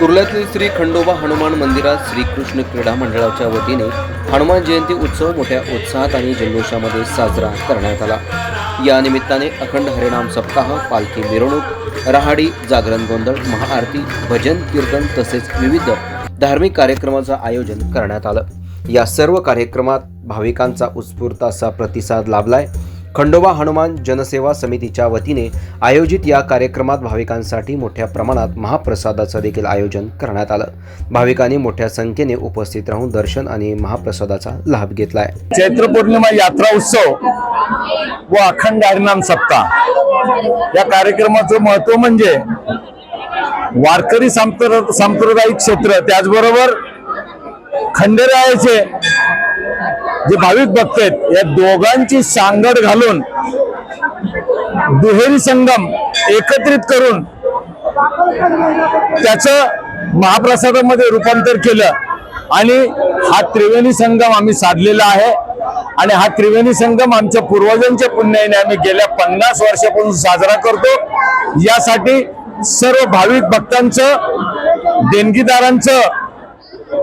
कुर्ल्यातील श्री खंडोबा हनुमान मंदिरात श्रीकृष्ण क्रीडा मंडळाच्या वतीने हनुमान जयंती उत्सव मोठ्या उत्साहात आणि जल्लोषामध्ये साजरा करण्यात आला। या निमित्ताने अखंड हरिनाम सप्ताह, पालखी मिरवणूक, रहाडी, जागरण गोंधळ, महाआरती, भजन कीर्तन तसेच विविध धार्मिक कार्यक्रमाचं आयोजन करण्यात आलं। या सर्व कार्यक्रमात भाविकांचा उत्स्फूर्त असा प्रतिसाद लाभलाय। खंडोबा हनुमान जनसेवा समितीच्या वतीने आयोजित या कार्यक्रमात भाविकांसाठी मोठ्या प्रमाणात महाप्रसादाचं देखील आयोजन करण्यात आलं। भाविकांनी मोठ्या संख्येने उपस्थित राहून दर्शन आणि महाप्रसादाचा लाभ घेतलाय। चैत्र पौर्णिमा यात्रा उत्सव व अखंड हरिनाम सप्ताह या कार्यक्रमाचं महत्व म्हणजे वारकरी सांप्रदायिक क्षेत्र त्याचबरोबर खंडेरायाचे जे भाविक भक्त आहेत या दोघांची सांगड घालून दुहेरी संगम एकत्रित करून त्याचं महाप्रसादामध्ये रूपांतर केलं आणि हा त्रिवेणी संगम आम्ही साधलेला आहे। आणि हा त्रिवेणी संगम आमच्या पूर्वजांच्या पुण्याने आम्ही गेल्या 50 वर्षापासून साजरा करतो। यासाठी सर्व भाविक भक्तांचं, देणगीदारांचं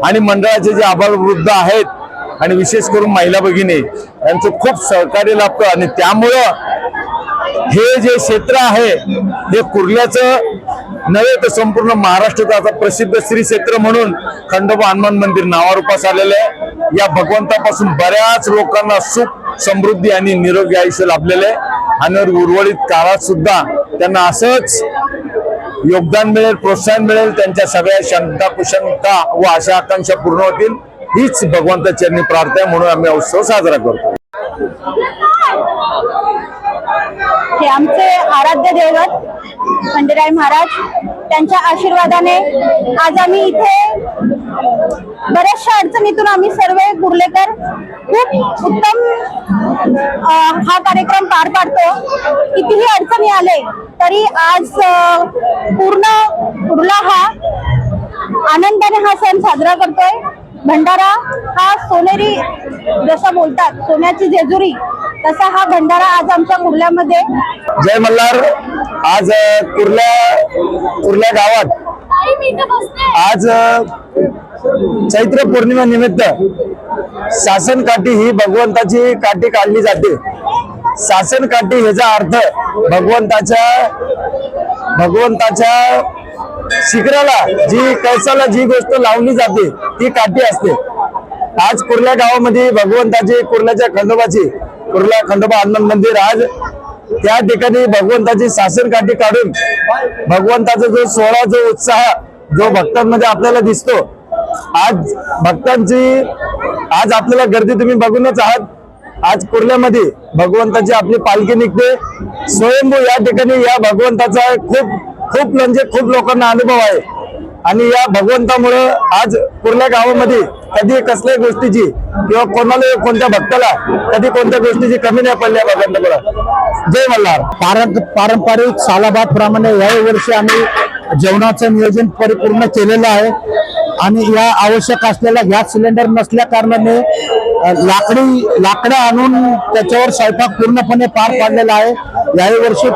आणि मंडळाचे जे आबालवृद्ध आहेत आणि विशेष करून महिला भगिनी यांचं खूप सहकार्य लाभतं। आणि त्यामुळं हे जे क्षेत्र आहे हे कुर्ल्याचं नव्हे तर संपूर्ण महाराष्ट्राचं आता प्रसिद्ध श्री क्षेत्र म्हणून खंडोबा हनुमान मंदिर नावारूपास आलेलं आहे। या भगवंतापासून बऱ्याच लोकांना सुख, समृद्धी आणि निरोगी आयुष्य लाभलेलं आहे आणि उर्वरित काळात सुद्धा त्यांना असंच योगदान मिळेल, प्रोत्साहन मिळेल, त्यांच्या सगळ्या शंका कुशंका व आशा आकांक्षा पूर्ण होतील हीच भगवंता चरणी प्रार्थना म्हणून आम्ही उत्सव साजरा करतो। हे आमचे आराध्य दैवत खंडेराय महाराज, त्यांच्या आशीर्वादाने आज आम्ही इथे बऱ्याचशा अडचणीतून आम्ही सर्व कुर्लेकर खूप उत्तम हा कार्यक्रम पार पाडतो। कितीही अडचणी आले तरी आज पूर्ण कुर्ला हा आनंदाने हा सण साजरा करतोय। भंडारा हा सोनेरी, जसं बोलतात सोन्याची जेजुरी, तसा हा भंडारा आज आमच्या कुर्ल्यामध्ये। जय मल्हार। आज कुर्ल्या गावात आज चैत्र पौर्णिमा निमित्त शासन काठी ही भगवंताची काठी काढली जाते। शासन काठी ह्याचा अर्थ भगवंताच्या शिखराला जी कळसाला जी गोष्ट लावली जाते ती काठी असते। आज कुर्ल्या गावामध्ये भगवंताची, कुर्ल्याच्या खंडोबाची, कुर्ला खंडोबा हनुमान मंदिर आज त्या ठिकाणी भगवंताची शासन काठी काढून भगवंताचा जो सोहळा, जो उत्साह जो भक्तांमध्ये आपल्याला दिसतो, आज भक्तांची आज आपल्याला गर्दी तुम्ही बघूनच आहात। आज कुर्ल्यामध्ये भगवंताची आपली पालखी निघते स्वयंभू। या ठिकाणी या भगवंताचा खूप म्हणजे खूप लोकांना अनुभव आहे आणि या भगवंतामुळे आज कुर्ल्या गावामध्ये कधी कसल्याही गोष्टीची किंवा कोणाला, कोणत्या भक्ताला कधी कोणत्या गोष्टीची कमी नाही पडली भगवंतामुळे। जय मल्हार। पारंपरिक सालाबाद प्रमाणे याही वर्षी आम्ही जेवणाचं नियोजन परिपूर्ण केलेलं आहे आणि या आवश्यक असलेला गॅस सिलेंडर नसल्या कारणाने लाकडं आणून त्याच्यावर स्वयंपाक पूर्णपणे पार पाडलेला आहे। याही वर्षी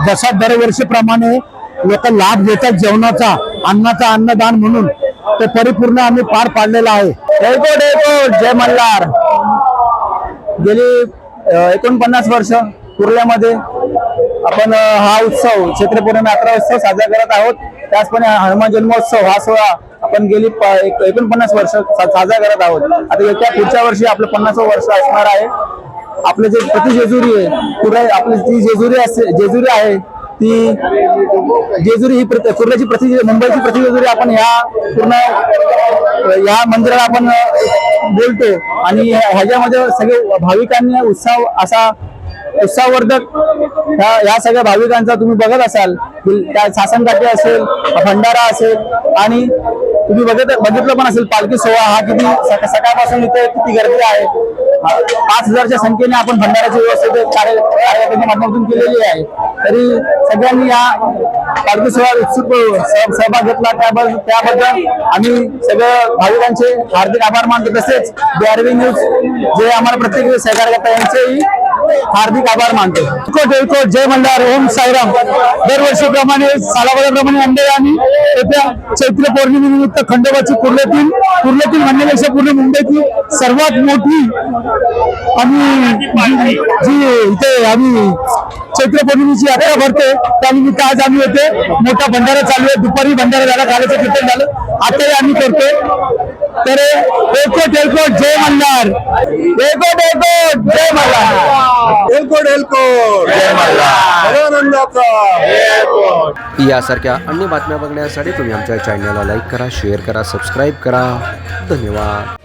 जसा दरवर्षीप्रमाणे लोक लाभ घेतात जेवणाचा, अन्नाचा अन्नदान म्हणून, ते परिपूर्ण आम्ही पार पाडलेला आहे। जय मल्हार। गेली 49 वर्ष कुर्ल्यामध्ये आपण हा उत्सव चैत्र पौर्णिमा यात्रा उत्सव साजरा करत आहोत। त्याचप्रमाणे हनुमान जन्मोत्सव हा सोहळा आपण गेली 49 वर्ष साजरा करत आहोत। आता येत्या पुढच्या वर्षी आपलं 50वं वर्ष असणार आहे। आपलं जे प्रतिजेजुरी आहे, आपली जी जेजुरी आहे ती जेजुरी ही कुर्ल्याची मुंबईची प्रतिजेजुरी आपण या मंदिराला आपण बोलतो आणि ह्याच्यामध्ये सगळे भाविकांनी उत्साहवर्धक या सगळ्या भाविकांचा तुम्ही बघत असाल, त्या शासनकाठी असेल, भंडारा असेल आणि तुम्ही बघितलं पण असेल पालखी सोहळा हा किती सकाळपासून इथे किती गर्दी आहे। 5000च्या संख्येने आपण भंडाराची व्यवस्था कार्यक्रमाच्या माध्यमातून केलेली आहे। तरी सगळ्यांनी या पालखी सोहळ्यात उत्सुक सहभाग घेतला त्याबद्दल आम्ही सगळ्या भाविकांचे हार्दिक आभार मानतो। तसेच BRV न्यूज जे आम्हाला प्रत्येक सहकार्य करतात यांचेही हार्दिक आभार मानतो. एलकोट जय मल्हार, ओम साईराम. दरवर्षीप्रमाणे सालाबादाप्रमाणे मंडळी आम्ही येत्या चैत्र पौर्णिमेनिमित्त खंडोबाची कुर्ल्यातील म्हणण्यापेक्षा पूर्ण मुंबईची सर्वात मोठी आम्ही जी इथे आम्ही चैत्र पौर्णिमेची यात्रा भरते त्यानिमित्त आज आम्ही येथे मोठा भंडारा चालू आहे. दुपारी भंडारा झाला, कालाचं कीर्तन झालं, आताही आम्ही करतोय. तर एलकोट जय मल्हार, एलकोट जय मल्हार, एलकोट जय मल्हार, यासारख्या अन्य बातम्या बघण्यासाठी तुम्ही आमच्या चॅनलला लाईक करा, शेअर करा, सबस्क्राईब करा. धन्यवाद.